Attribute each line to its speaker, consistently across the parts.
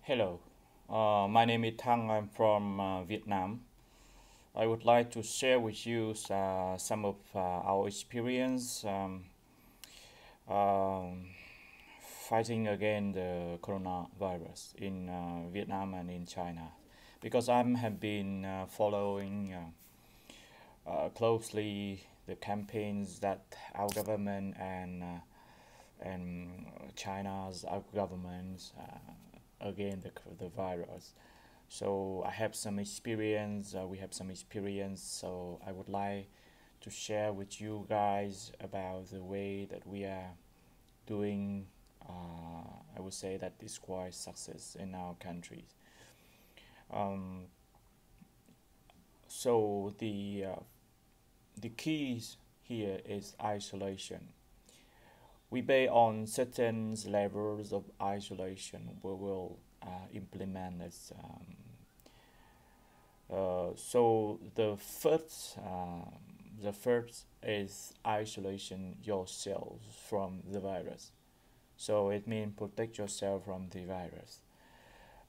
Speaker 1: Hello, my name is Thăng. I'm from Vietnam. I would like to share with you some of our experience um, fighting against the coronavirus in Vietnam and in China, because I have been following closely the campaigns that our government and China's governments against the virus. So I have some experience. We have some experience. So I would like to share with you guys about the way that we are doing. I would say that is quite success in our country. Um, so the keys here is isolation. We base on certain levels of isolation. We will implement this. So the first is isolation yourself from the virus. So it means protect yourself from the virus.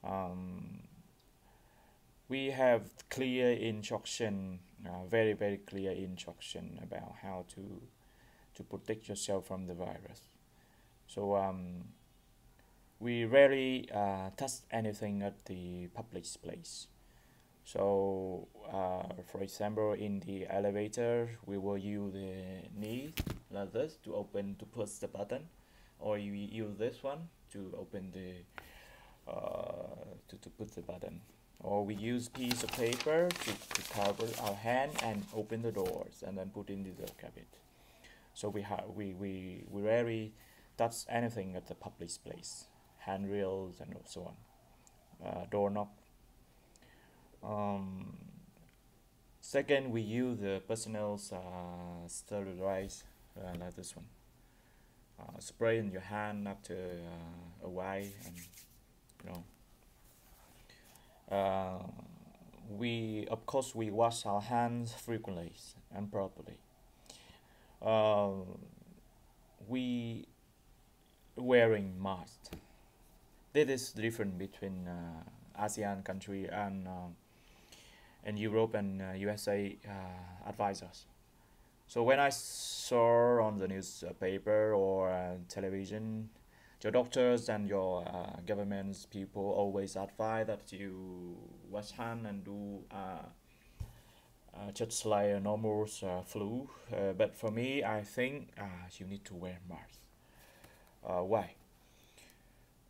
Speaker 1: Um, we have clear instruction, very clear instruction about how to protect yourself from the virus. So we rarely touch anything at the public place. So, for example, in the elevator, we will use the knee like this to open to push the button, or you use this one to open to put the button, or we use piece of paper to cover our hand and open the doors and then put into the cabinet. So we rarely touch anything at the public place, handrails and so on, doorknob. Um, Second, we use the personal sterilizer like this one. Spray in your hand after a while, and you know. Uh, we of course we wash our hands frequently and properly. Uh, we wearing masks. This is different between ASEAN country and Europe and USA advisors. So when I saw on the newspaper or television, your doctors and your government's people always advise that you wash hand and do just like a normal flu. But for me, I think you need to wear mask. Why?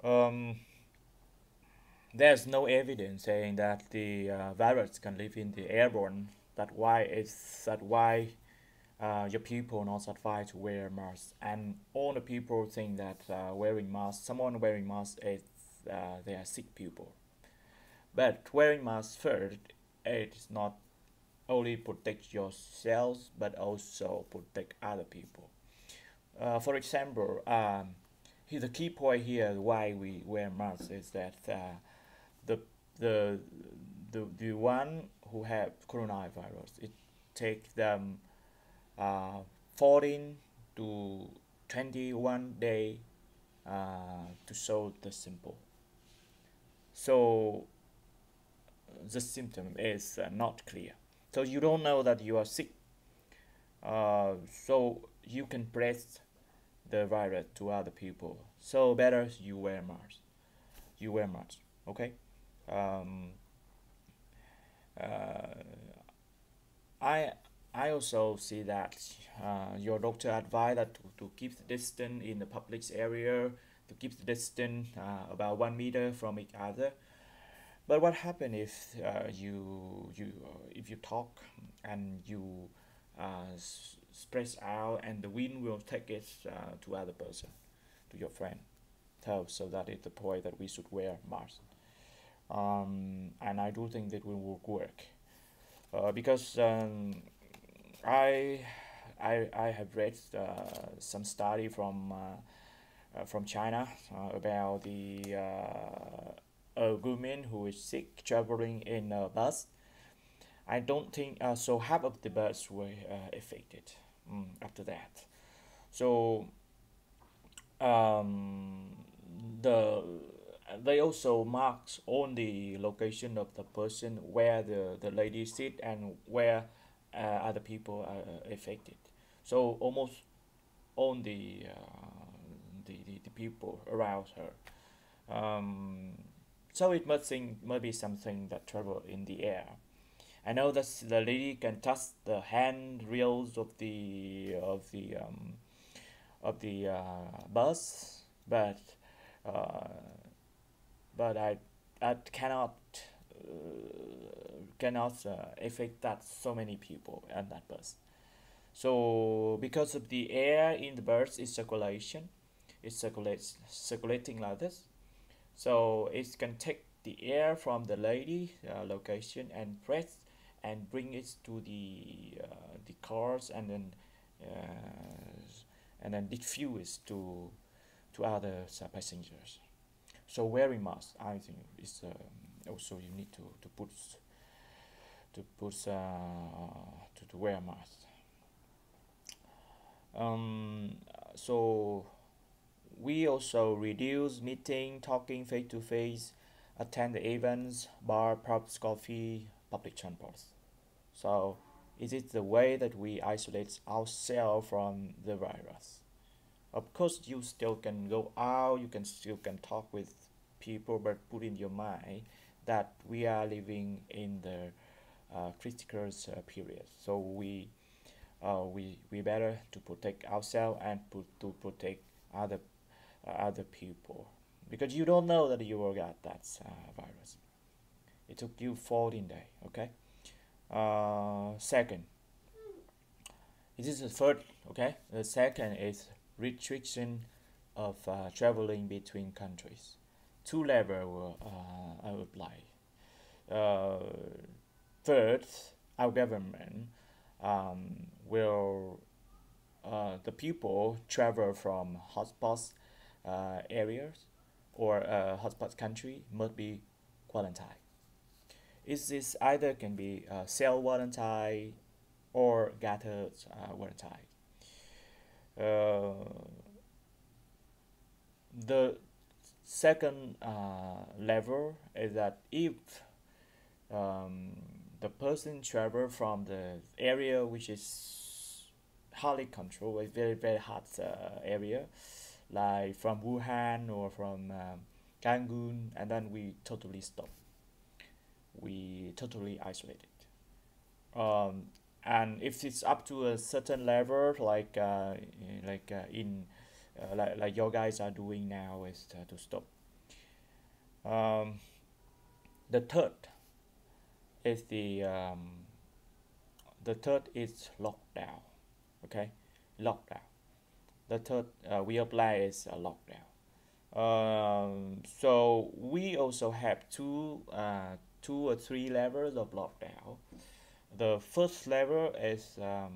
Speaker 1: Um, there's no evidence saying that the virus can live in the airborne. That why your people not advised to wear masks, and all the people think that someone wearing mask is they are sick people. But wearing mask first, it is not only protect yourselves but also protect other people. For example, the key point here why we wear masks is that the the the one who have coronavirus, it take them 14 to 21 day to show the symptom. So the symptom is not clear. So you don't know that you are sick. So you can spread the virus to other people. So better you wear mask. You wear mask. Okay. Um, uh, I I also see that your doctor advised that to keep the distance in the public area, to keep the distance about 1 meter from each other. But what happens if if you talk and you spread out and the wind will take it to other person, to your friend. So that is the point that we should wear mask. And I do think that will work because I I have read some study from China about the a woman who is sick traveling in a bus. I don't think so. Half of the bus were affected after that. So um, the they also marks on the location of the person where the lady sit and where other people are affected. So almost on the people around her. So it must be something that travel in the air. I know that the lady can touch the handrails of the bus, uh, but I cannot affect that so many people on that bus. So because of the air in the bus is circulation, it circulating like this. So it can take the air from the lady location and press and bring it to the cars and then diffuse to other passengers. So wearing mask, I think, is also you need to put to wear mask. Um, so we also reduce meeting, talking face to face, attend the events, bar, pubs, coffee, public transports. So it is the way that we isolate ourselves from the virus. Of course, you still can go out, you can still can talk with people, but put in your mind that we are living in the critical period. So we better to protect ourselves and to protect other other people because you don't know that you will get that virus. It took you 14 days. Okay. Second, it is the third. Okay. The second is restriction of traveling between countries. Two level will apply. Uh, Third, our government will the people travel from hotspots areas or hotspot country must be quarantined. Is this either can be self quarantine or gathered quarantine? Uh, the second level is that if um, the person travel from the area which is highly controlled, a very hot area, like from Wuhan or from Cancun, and then we totally stop. We totally isolate it. And if it's up to a certain level, like your guys are doing now, is to stop. Um, the third is the third is lockdown. Okay, lockdown. The third we apply is a lockdown. So we also have two or three levels of lockdown. The first level uh,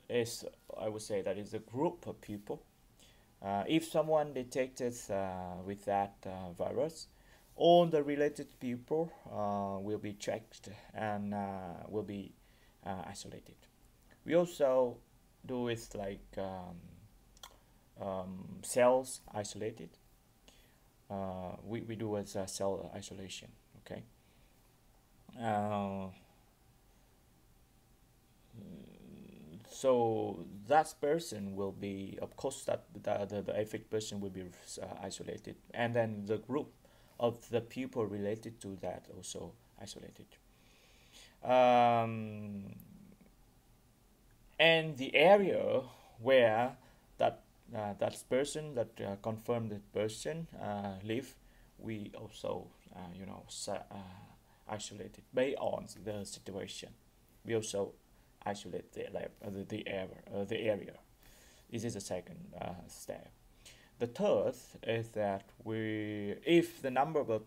Speaker 1: is I would say that is a group of people. If someone detected with that virus, all the related people will be checked and will be isolated. We also do it like cells isolated. We do as a cell isolation. Okay. Uh, so that person will be, of course, that the affected person will be isolated, and then the group of the people related to that also isolated. Um, and the area where that person that confirmed person live, we also isolated based on the situation. We also isolate the area. This is the second step. The third is that if the number of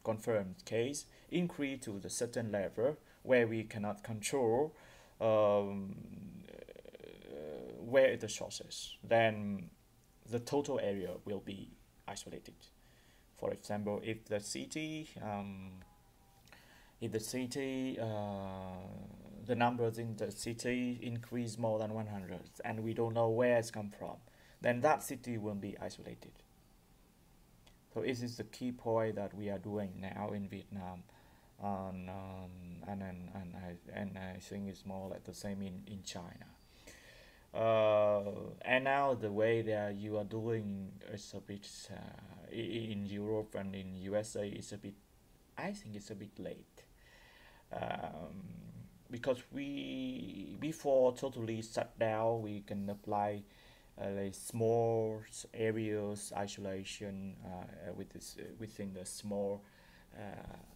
Speaker 1: confirmed case increase to the certain level where we cannot control um, where the sources, then the total area will be isolated. For example, if the city the numbers in the city increase more than 100 and we don't know where it's come from, then that city will be isolated. So this is the key point that we are doing now in Vietnam, and I think it's more like the same in China. And now the way that you are doing is a bit in Europe and in USA is a bit. I think it's a bit late, um, because we before totally shut down, we can apply like small areas isolation with this within the small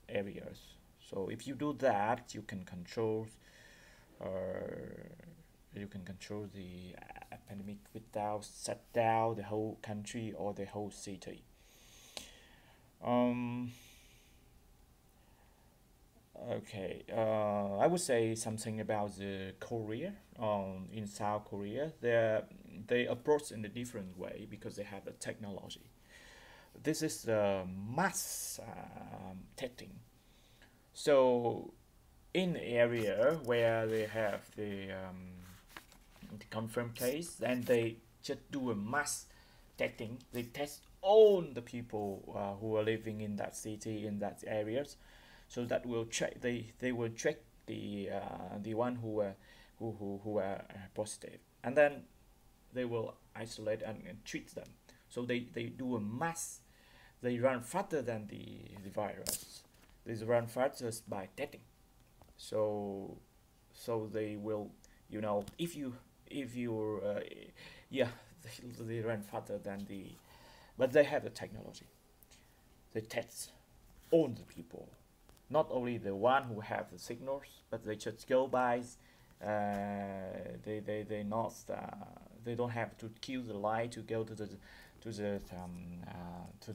Speaker 1: areas. So if you do that, uh, you can control the epidemic without shut down the whole country or the whole city. Um, okay, I would say something about the Korea. In South Korea, they approach in a different way because they have the technology. This is the mass testing. So in the area where they have the confirmed case, then they just do a mass testing. They test all the people who are living in that city in that areas, so that will check. They will check the one who are positive, and then they will isolate and treat them. So they do a mass. They run faster than the virus. They run faster by testing. So so they will, if you yeah, they run faster than but they have the technology. They test all the people, not only the one who have the signals, but they just go by. They not they don't have to kill the light to go to the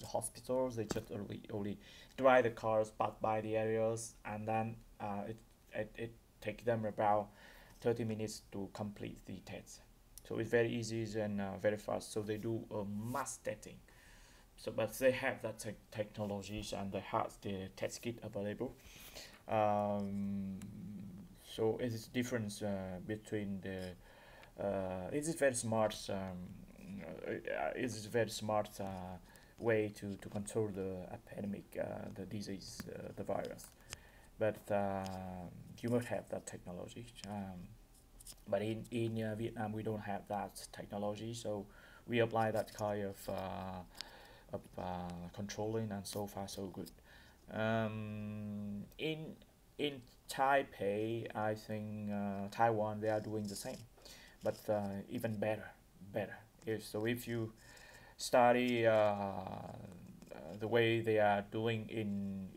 Speaker 1: hospitals. They just only drive the cars pass by the areas, and then it take them about 30 minutes to complete the test. So it's very easy and very fast. So they do a mass testing. So, but they have that technologies and they have the test kit available. Um, so it is difference between it is very smart. It is very smart way to control the epidemic, the disease, the virus. But you must have that technology. But in Vietnam, we don't have that technology, so we apply that kind of controlling, and so far so good. In Taipei, I think Taiwan, they are doing the same, but even better. If you study the way they are doing in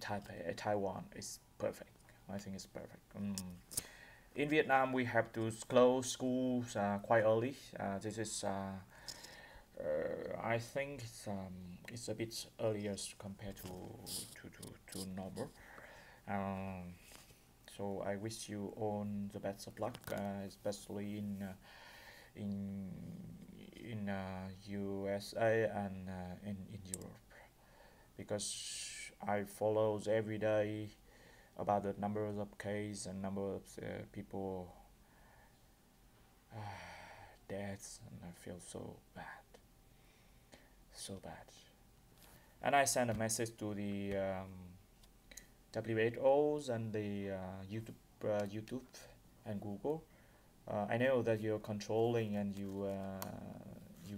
Speaker 1: Taipei, Taiwan is perfect. I think it's perfect. In Vietnam, we have to close schools quite early. This is, I think, it's a bit earlier compared to normal. Um, so I wish you all the best of luck, especially in USA and in Europe, because I follows every day about the numbers of cases and number of people deaths, and I feel so bad. And I send a message to the WHOs and the YouTube and Google. I know that you're controlling and you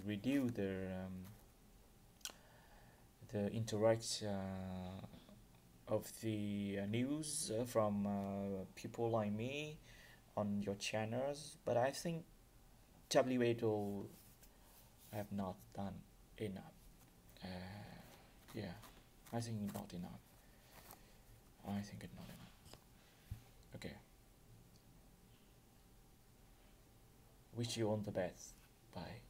Speaker 1: reduce the interact of the news from people like me on your channels, but I think WHO have not done enough. Uh, yeah, I think not enough. I think it's not enough. Okay. Wish you all the best. Bye.